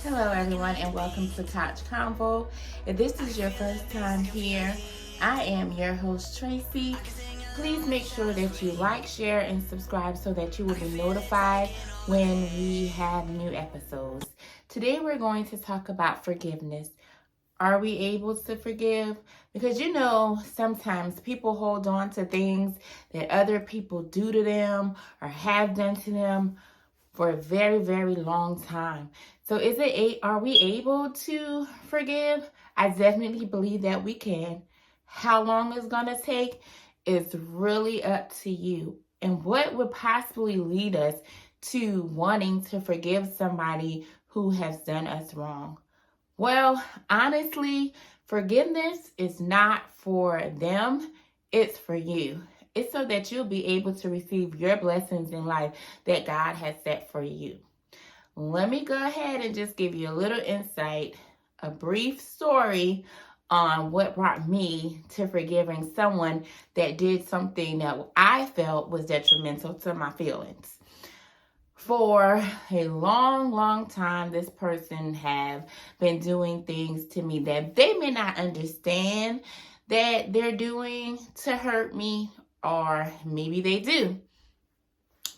Hello, everyone, and welcome to Couch Convo. If this is your first time here, I am your host, Tracy. Please make sure that you like, share, and subscribe so that you will be notified when we have new episodes. Today, we're going to talk about forgiveness. Are we able to forgive? Because sometimes people hold on to things that other people do to them or have done to them for a very, very long time. So are we able to forgive? I definitely believe that we can. How long it's going to take is really up to you. And what would possibly lead us to wanting to forgive somebody who has done us wrong? Well, honestly, forgiveness is not for them, it's for you. It's so that you'll be able to receive your blessings in life that God has set for you. Let me go ahead and just give you a little insight, a brief story on what brought me to forgiving someone that did something that I felt was detrimental to my feelings. For a long, long time, this person have been doing things to me that they may not understand that they're doing to hurt me, or maybe they do.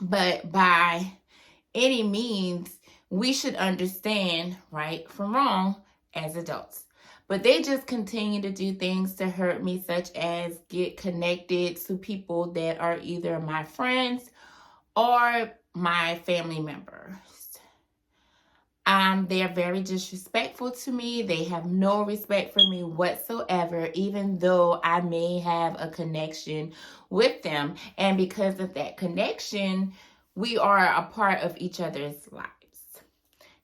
But by any means, we should understand right from wrong as adults. But they just continue to do things to hurt me, such as get connected to people that are either my friends or my family members. They're very disrespectful to me. They have no respect for me whatsoever, even though I may have a connection with them. And because of that connection, we are a part of each other's lives.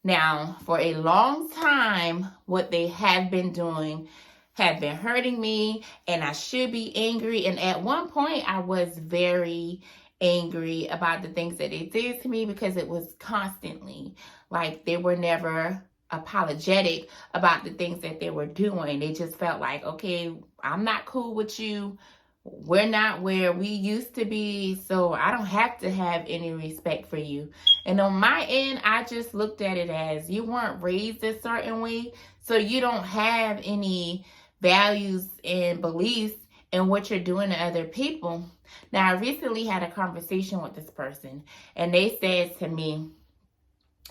Now, for a long time, what they have been doing have been hurting me, and I should be angry. And at one point, I was very angry about the things that they did to me because it was constantly like they were never apologetic about the things that they were doing. They just felt like, okay, I'm not cool with you. We're not where we used to be, so I don't have to have any respect for you. And on my end, I just looked at it as you weren't raised a certain way, so you don't have any values and beliefs in what you're doing to other people. Now, I recently had a conversation with this person, and they said to me,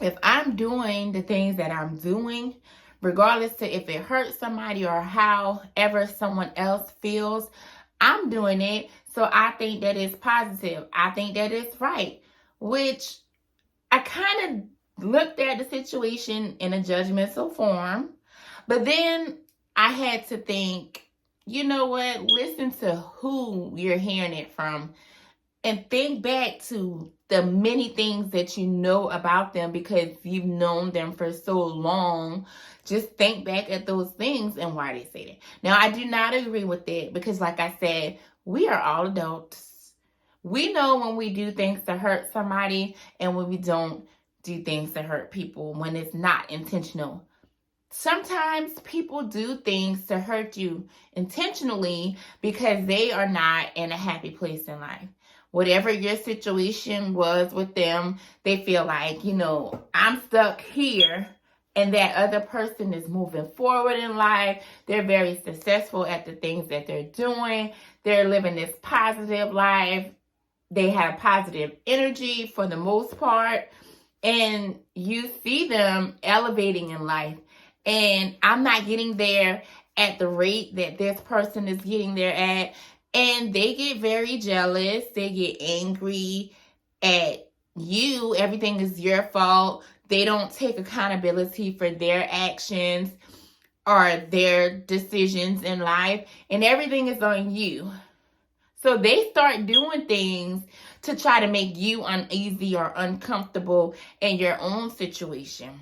if I'm doing the things that I'm doing, regardless to if it hurts somebody or however someone else feels, I'm doing it, so I think that it's positive. I think that it's right, which I kind of looked at the situation in a judgmental form, but then I had to think, you know what? Listen to who you're hearing it from and think back to the many things that you know about them because you've known them for so long. Just think back at those things and why they say that. Now, I do not agree with it because, like I said, we are all adults. We know when we do things to hurt somebody and when we don't do things to hurt people, when it's not intentional. Sometimes people do things to hurt you intentionally because they are not in a happy place in life. Whatever your situation was with them, they feel like, I'm stuck here and that other person is moving forward in life. They're very successful at the things that they're doing. They're living this positive life. They have positive energy for the most part. And you see them elevating in life. And I'm not getting there at the rate that this person is getting there at. And they get very jealous. They get angry at you. Everything is your fault. They don't take accountability for their actions or their decisions in life. And everything is on you. So they start doing things to try to make you uneasy or uncomfortable in your own situation.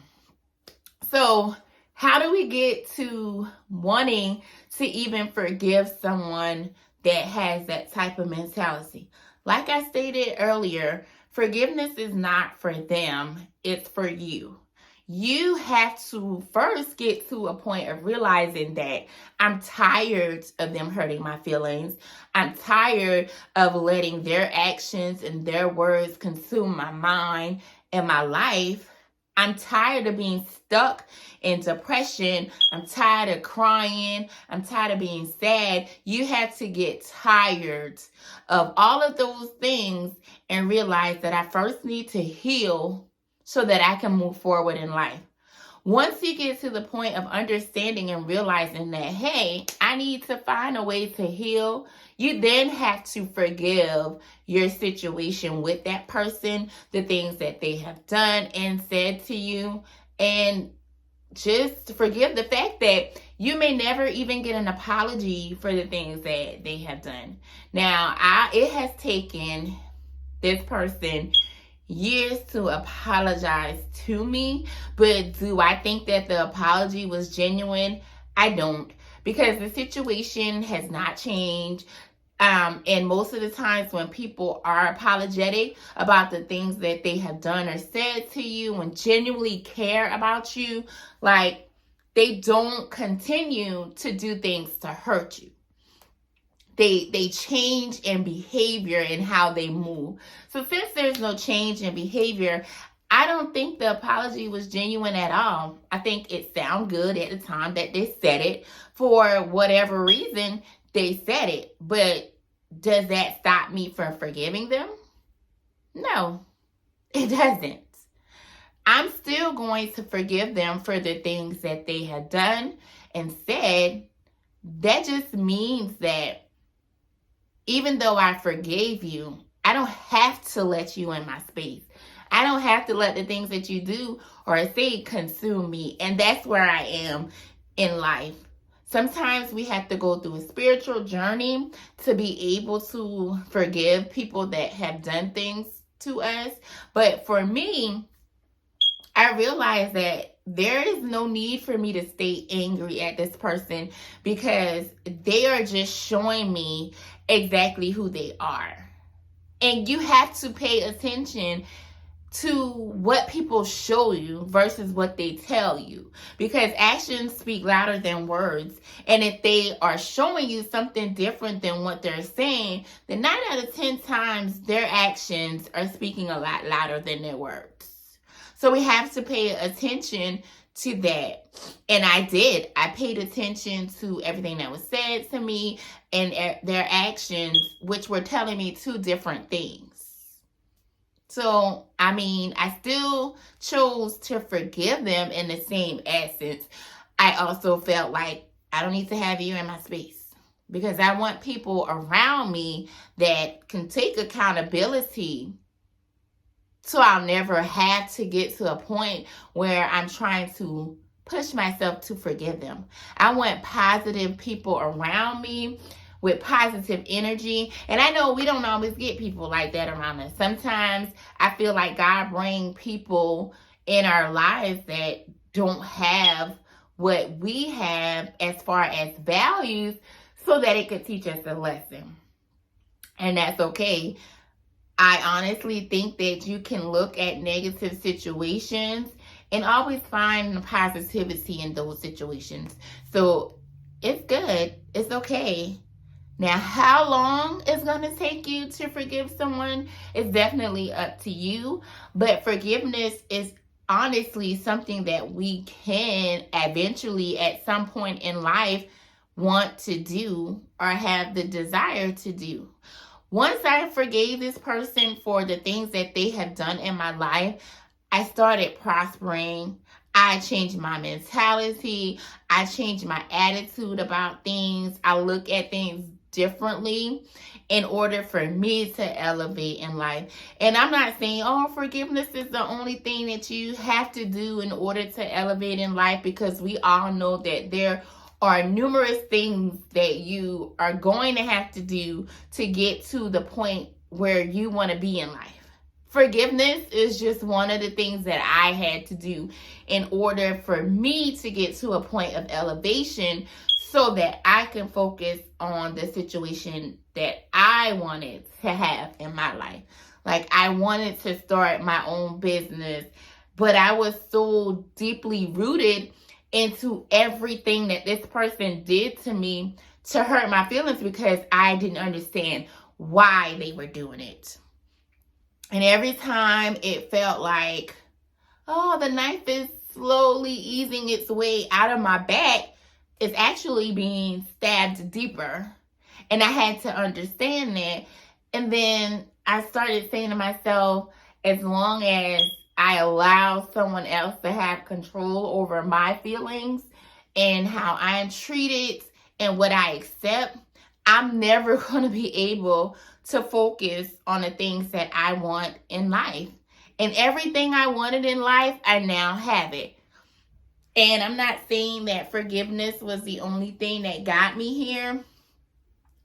So how do we get to wanting to even forgive someone that has that type of mentality? Like I stated earlier, forgiveness is not for them, it's for you. You have to first get to a point of realizing that I'm tired of them hurting my feelings. I'm tired of letting their actions and their words consume my mind and my life. I'm tired of being stuck in depression. I'm tired of crying. I'm tired of being sad. You have to get tired of all of those things and realize that I first need to heal so that I can move forward in life. Once you get to the point of understanding and realizing that, hey, I need to find a way to heal, you then have to forgive your situation with that person, the things that they have done and said to you, and just forgive the fact that you may never even get an apology for the things that they have done. Now, it has taken this person years to apologize to me, but do I think that the apology was genuine? I don't, because the situation has not changed. And most of the times when people are apologetic about the things that they have done or said to you and genuinely care about you, like, they don't continue to do things to hurt you. They change in behavior and how they move. So since there's no change in behavior, I don't think the apology was genuine at all. I think it sounded good at the time that they said it. For whatever reason, they said it. But does that stop me from forgiving them? No, it doesn't. I'm still going to forgive them for the things that they have done and said. That just means that even though I forgave you, I don't have to let you in my space. I don't have to let the things that you do or say consume me. And that's where I am in life. Sometimes we have to go through a spiritual journey to be able to forgive people that have done things to us. But for me, I realized that there is no need for me to stay angry at this person because they are just showing me exactly who they are. And you have to pay attention to what people show you versus what they tell you, because actions speak louder than words. And if they are showing you something different than what they're saying, then 9 out of 10 times their actions are speaking a lot louder than their words. So we have to pay attention to that. And I did. I paid attention to everything that was said to me and their actions, which were telling me 2 different things. So, I mean, I still chose to forgive them in the same essence. I also felt like I don't need to have you in my space because I want people around me that can take accountability, so I'll never have to get to a point where I'm trying to push myself to forgive them. I want positive people around me with positive energy. And I know we don't always get people like that around us. Sometimes I feel like God brings people in our lives that don't have what we have as far as values so that it could teach us a lesson. And that's okay. I honestly think that you can look at negative situations and always find the positivity in those situations. So it's good. It's okay. Now, how long it's going to take you to forgive someone is definitely up to you. But forgiveness is honestly something that we can eventually at some point in life want to do or have the desire to do. Once I forgave this person for the things that they have done in my life, I started prospering. I changed my mentality. I changed my attitude about things. I look at things differently in order for me to elevate in life. And I'm not saying, oh, forgiveness is the only thing that you have to do in order to elevate in life, because we all know that there are numerous things that you are going to have to do to get to the point where you want to be in life. Forgiveness is just one of the things that I had to do in order for me to get to a point of elevation so that I can focus on the situation that I wanted to have in my life. Like, I wanted to start my own business, but I was so deeply rooted into everything that this person did to me to hurt my feelings because I didn't understand why they were doing it. And every time it felt like, oh, the knife is slowly easing its way out of my back. It's actually being stabbed deeper. And I had to understand that. And then I started saying to myself, as long as I allow someone else to have control over my feelings and how I'm treated and what I accept, I'm never going to be able to focus on the things that I want in life. And everything I wanted in life, I now have it. And I'm not saying that forgiveness was the only thing that got me here,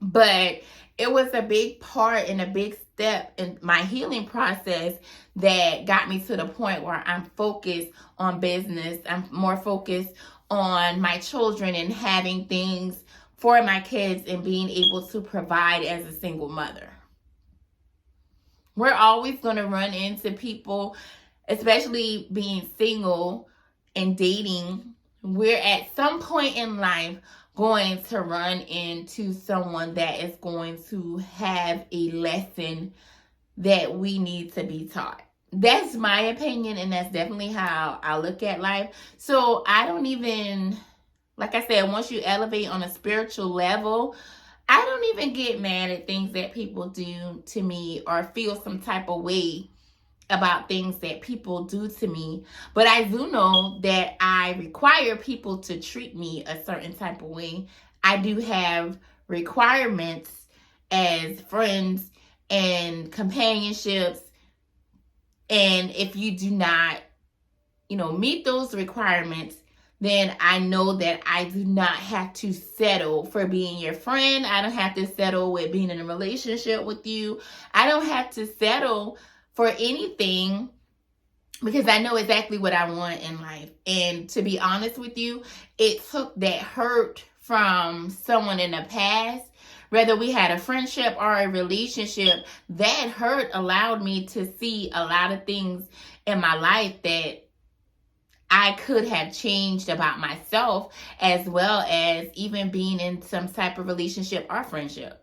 but it was a big part and a big step in my healing process that got me to the point where I'm focused on business. I'm more focused on my children and having things for my kids and being able to provide as a single mother. We're always going to run into people, especially being single and dating. We're at some point in life going to run into someone that is going to have a lesson that we need to be taught. That's my opinion, and that's definitely how I look at life. So I don't even, like I said, once you elevate on a spiritual level, I don't even get mad at things that people do to me or feel some type of way about things that people do to me. But I do know that I require people to treat me a certain type of way. I do have requirements as friends and companionships. And if you do not, meet those requirements, then I know that I do not have to settle for being your friend. I don't have to settle with being in a relationship with you. I don't have to settle for anything because I know exactly what I want in life. And to be honest with you, it took that hurt from someone in the past, whether we had a friendship or a relationship, that hurt allowed me to see a lot of things in my life that I could have changed about myself, as well as even being in some type of relationship or friendship.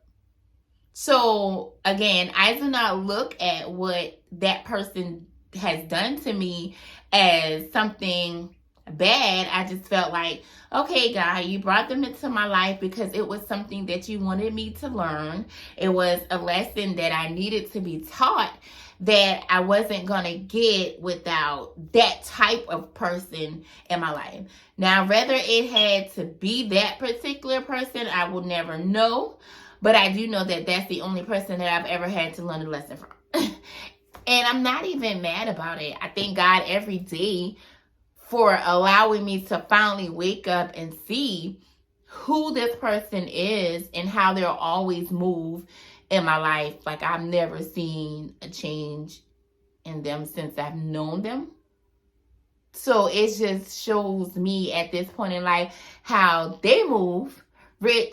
So again, I do not look at what that person has done to me as something bad. I just felt like, okay, God, you brought them into my life because it was something that you wanted me to learn. It was a lesson that I needed to be taught that I wasn't going to get without that type of person in my life. Now, whether it had to be that particular person, I will never know. But I do know that that's the only person that I've ever had to learn a lesson from. And I'm not even mad about it. I thank God every day for allowing me to finally wake up and see who this person is and how they'll always move in my life. Like, I've never seen a change in them since I've known them. So it just shows me at this point in life how they move,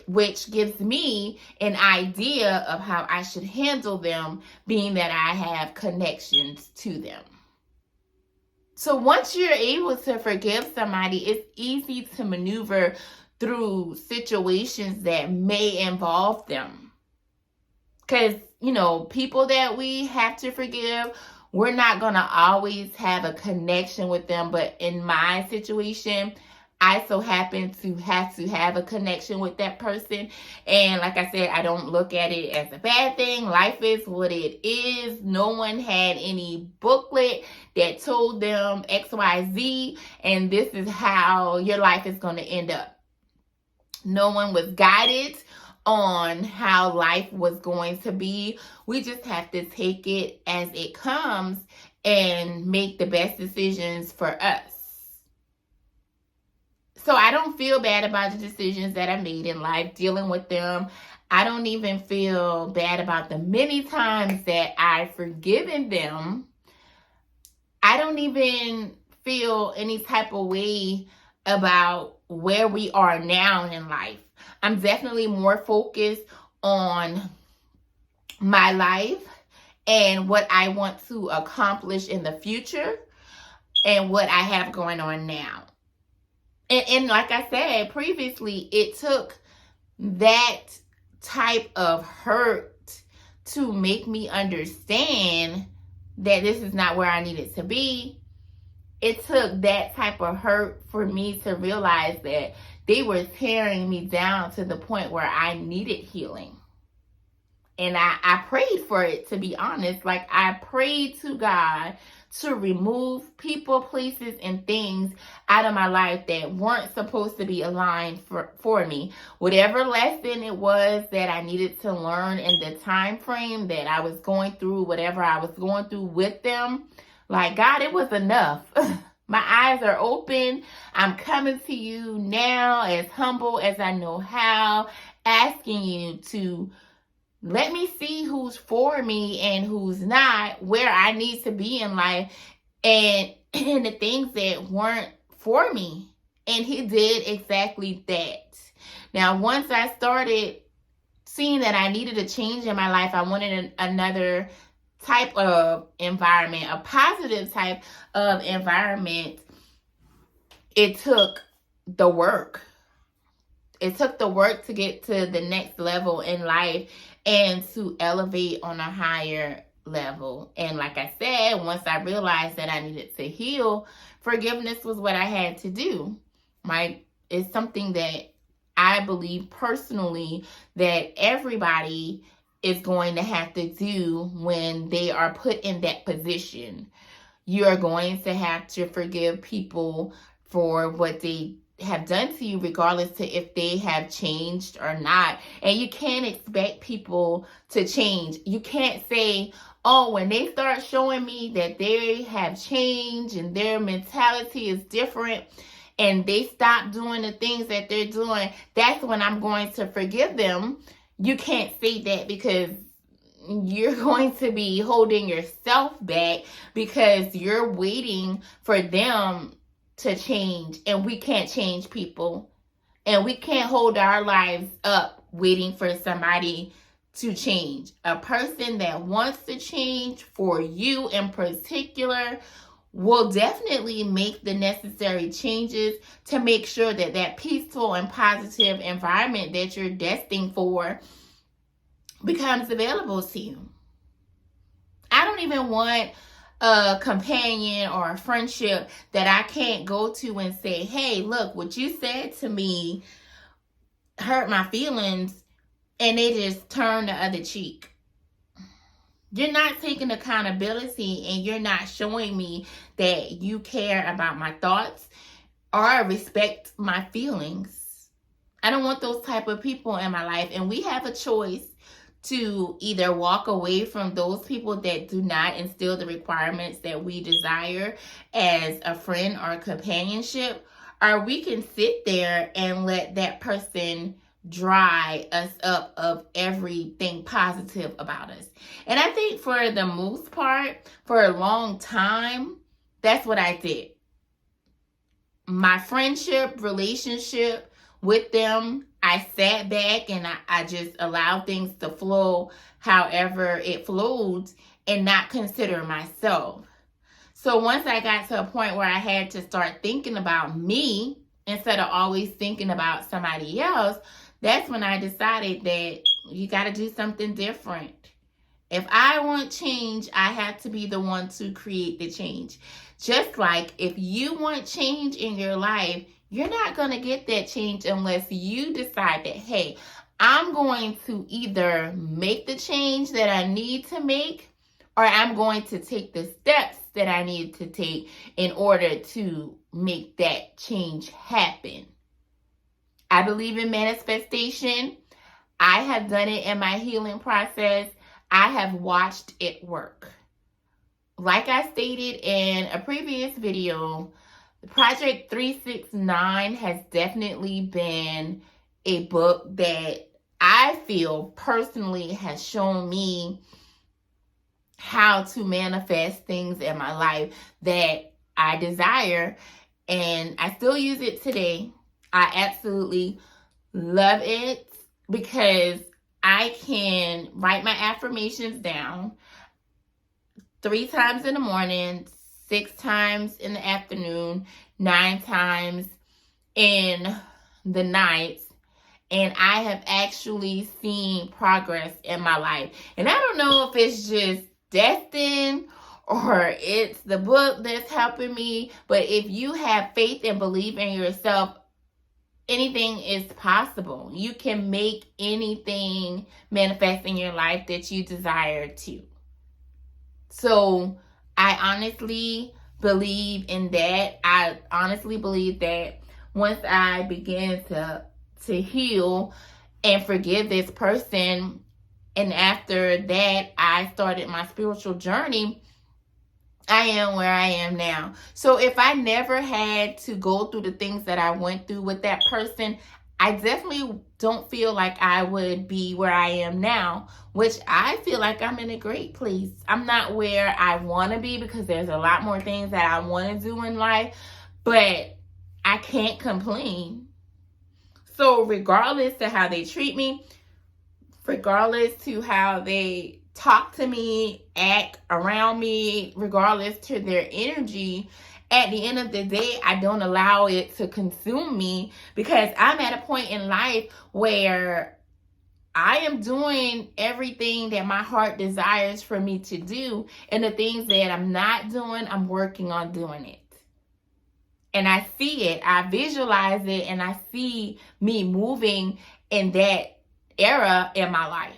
which gives me an idea of how I should handle them, being that I have connections to them. So once you're able to forgive somebody, it's easy to maneuver through situations that may involve them. Because, people that we have to forgive, we're not going to always have a connection with them. But in my situation, I so happen to have a connection with that person. And like I said, I don't look at it as a bad thing. Life is what it is. No one had any booklet that told them XYZ, and this is how your life is going to end up. No one was guided on how life was going to be. We just have to take it as it comes and make the best decisions for us. So I don't feel bad about the decisions that I made in life, dealing with them. I don't even feel bad about the many times that I've forgiven them. I don't even feel any type of way about where we are now in life. I'm definitely more focused on my life and what I want to accomplish in the future and what I have going on now. And like I said previously, it took that type of hurt to make me understand that this is not where I needed to be. it took that type of hurt for me to realize that they were tearing me down to the point where I needed healing. And I prayed for it, to be honest. Like, I prayed to God to remove people, places, and things out of my life that weren't supposed to be aligned for me. Whatever lesson it was that I needed to learn in the time frame that I was going through, whatever I was going through with them, like, God, it was enough. My eyes are open. I'm coming to you now as humble as I know how, asking you to let me see who's for me and who's not, where I need to be in life, and the things that weren't for me. And he did exactly that. Now, once I started seeing that I needed a change in my life, I wanted another type of environment, a positive type of environment. It took the work. It took the work to get to the next level in life and to elevate on a higher level. And like I said, once I realized that I needed to heal, forgiveness was what I had to do. Right? It's something that I believe personally that everybody is going to have to do when they are put in that position. You are going to have to forgive people for what they have done to you, regardless to if they have changed or not. And you can't expect people to change. You can't say, oh, when they start showing me that they have changed and their mentality is different and they stop doing the things that they're doing, that's when I'm going to forgive them. You can't say that, because you're going to be holding yourself back because you're waiting for them to change, and we can't change people, and we can't hold our lives up waiting for somebody to change. A person that wants to change for you in particular will definitely make the necessary changes to make sure that that peaceful and positive environment that you're destined for becomes available to you. I don't even want a companion or a friendship that I can't go to and say, hey, look, what you said to me hurt my feelings, and they just turn the other cheek. You're not taking accountability, and you're not showing me that you care about my thoughts or respect my feelings. I don't want those type of people in my life, and we have a choice to either walk away from those people that do not instill the requirements that we desire as a friend or a companionship, or we can sit there and let that person dry us up of everything positive about us. And I think for the most part, for a long time, that's what I did. My friendship, relationship with them, I sat back and I just allowed things to flow however it flowed and not consider myself. So once I got to a point where I had to start thinking about me instead of always thinking about somebody else, that's when I decided that you got to do something different. If I want change, I have to be the one to create the change. Just like if you want change in your life, you're not going to get that change unless you decide that, hey, I'm going to either make the change that I need to make, or I'm going to take the steps that I need to take in order to make that change happen. I believe in manifestation. I have done it in my healing process. I have watched it work. Like I stated in a previous video, Project 369 has definitely been a book that I feel personally has shown me how to manifest things in my life that I desire, and I still use it today. I absolutely love it because I can write my affirmations down 3 times in the morning, 6 times in the afternoon, 9 times in the night, and I have actually seen progress in my life. And I don't know if it's just destined or it's the book that's helping me. But if you have faith and believe in yourself, anything is possible. You can make anything manifest in your life that you desire to. So I honestly believe in that. I honestly believe that once I begin to heal and forgive this person, and after that I started my spiritual journey, I am where I am now. So if I never had to go through the things that I went through with that person, I definitely don't feel like I would be where I am now, which I feel like I'm in a great place. I'm not where I want to be because there's a lot more things that I want to do in life, but I can't complain. So regardless to how they treat me, regardless to how they talk to me, act around me, regardless to their energy, at the end of the day, I don't allow it to consume me, because I'm at a point in life where I am doing everything that my heart desires for me to do, and the things that I'm not doing, I'm working on doing it. And I see it, I visualize it, and I see me moving in that era in my life.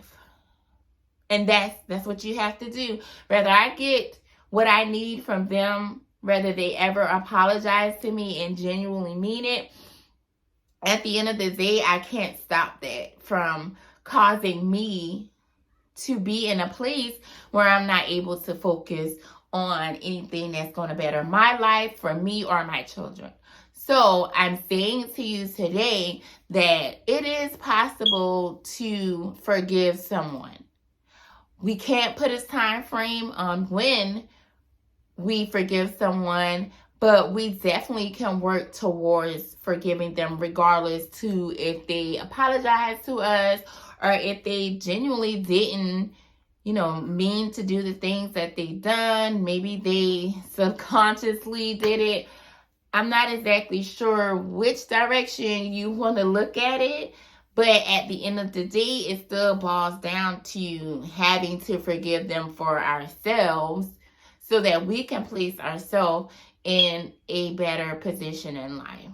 And that's what you have to do. Whether I get what I need from them, whether they ever apologize to me and genuinely mean it, at the end of the day, I can't stop that from causing me to be in a place where I'm not able to focus on anything that's going to better my life, for me, or my children. So I'm saying to you today that it is possible to forgive someone. We can't put a time frame on when we forgive someone, but we definitely can work towards forgiving them, regardless to if they apologize to us or if they genuinely didn't, mean to do the things that they done. Maybe they subconsciously did it. I'm not exactly sure which direction you want to look at it. But at the end of the day, it still boils down to having to forgive them for ourselves so that we can place ourselves in a better position in life.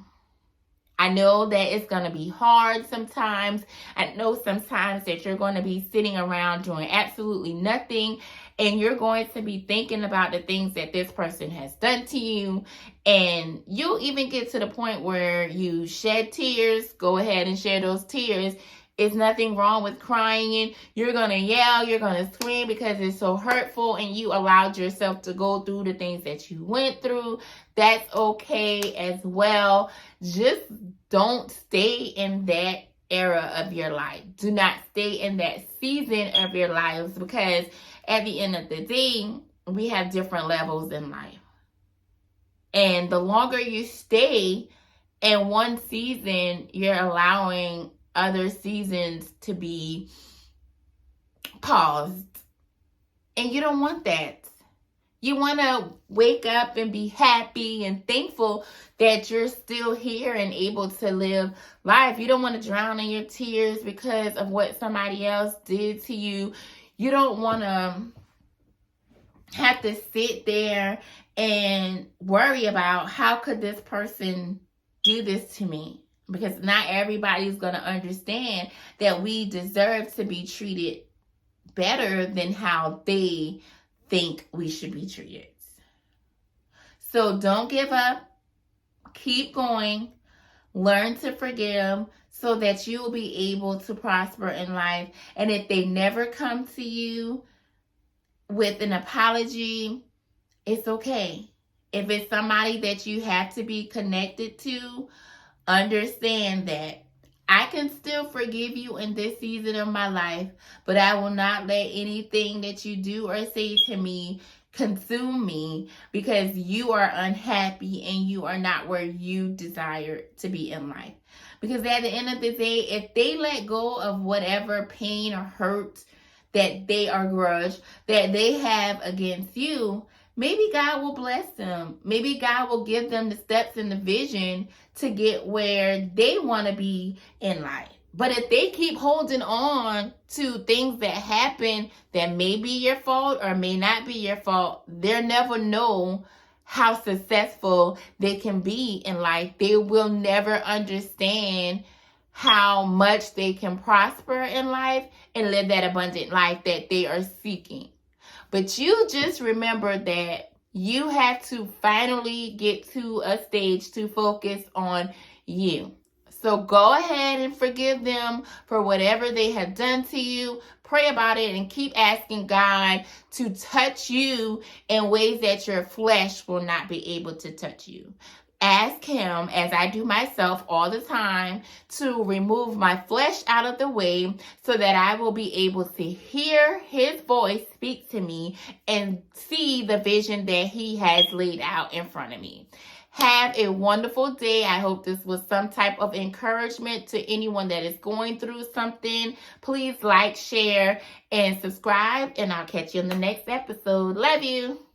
I know that it's going to be hard sometimes. I know sometimes that you're going to be sitting around doing absolutely nothing, and you're going to be thinking about the things that this person has done to you. And you'll even get to the point where you shed tears. Go ahead and shed those tears. It's nothing wrong with crying. You're going to yell, you're going to scream because it's so hurtful and you allowed yourself to go through the things that you went through. That's okay as well. Just don't stay in that era of your life. Do not stay in that season of your lives, because at the end of the day, we have different levels in life. And the longer you stay in one season, you're allowing other seasons to be paused. And you don't want that. You want to wake up and be happy and thankful that you're still here and able to live life. You don't want to drown in your tears because of what somebody else did to you. You don't want to have to sit there and worry about, how could this person do this to me? Because not everybody's going to understand that we deserve to be treated better than how they think we should be treated. So don't give up. Keep going. Learn to forgive so that you will be able to prosper in life. And if they never come to you with an apology, it's okay. If it's somebody that you have to be connected to, understand that I can still forgive you in this season of my life, but I will not let anything that you do or say to me consume me, because you are unhappy and you are not where you desire to be in life. Because at the end of the day, if they let go of whatever pain or hurt that they are grudge that they have against you, maybe God will bless them. Maybe God will give them the steps and the vision to get where they want to be in life. But if they keep holding on to things that happen that may be your fault or may not be your fault, they'll never know how successful they can be in life. They will never understand how much they can prosper in life and live that abundant life that they are seeking. But you just remember that you have to finally get to a stage to focus on you. So go ahead and forgive them for whatever they have done to you. Pray about it and keep asking God to touch you in ways that your flesh will not be able to touch you. Ask him, as I do myself all the time, to remove my flesh out of the way so that I will be able to hear his voice speak to me and see the vision that he has laid out in front of me. Have a wonderful day. I hope this was some type of encouragement to anyone that is going through something. Please like, share, and subscribe, and I'll catch you in the next episode. Love you.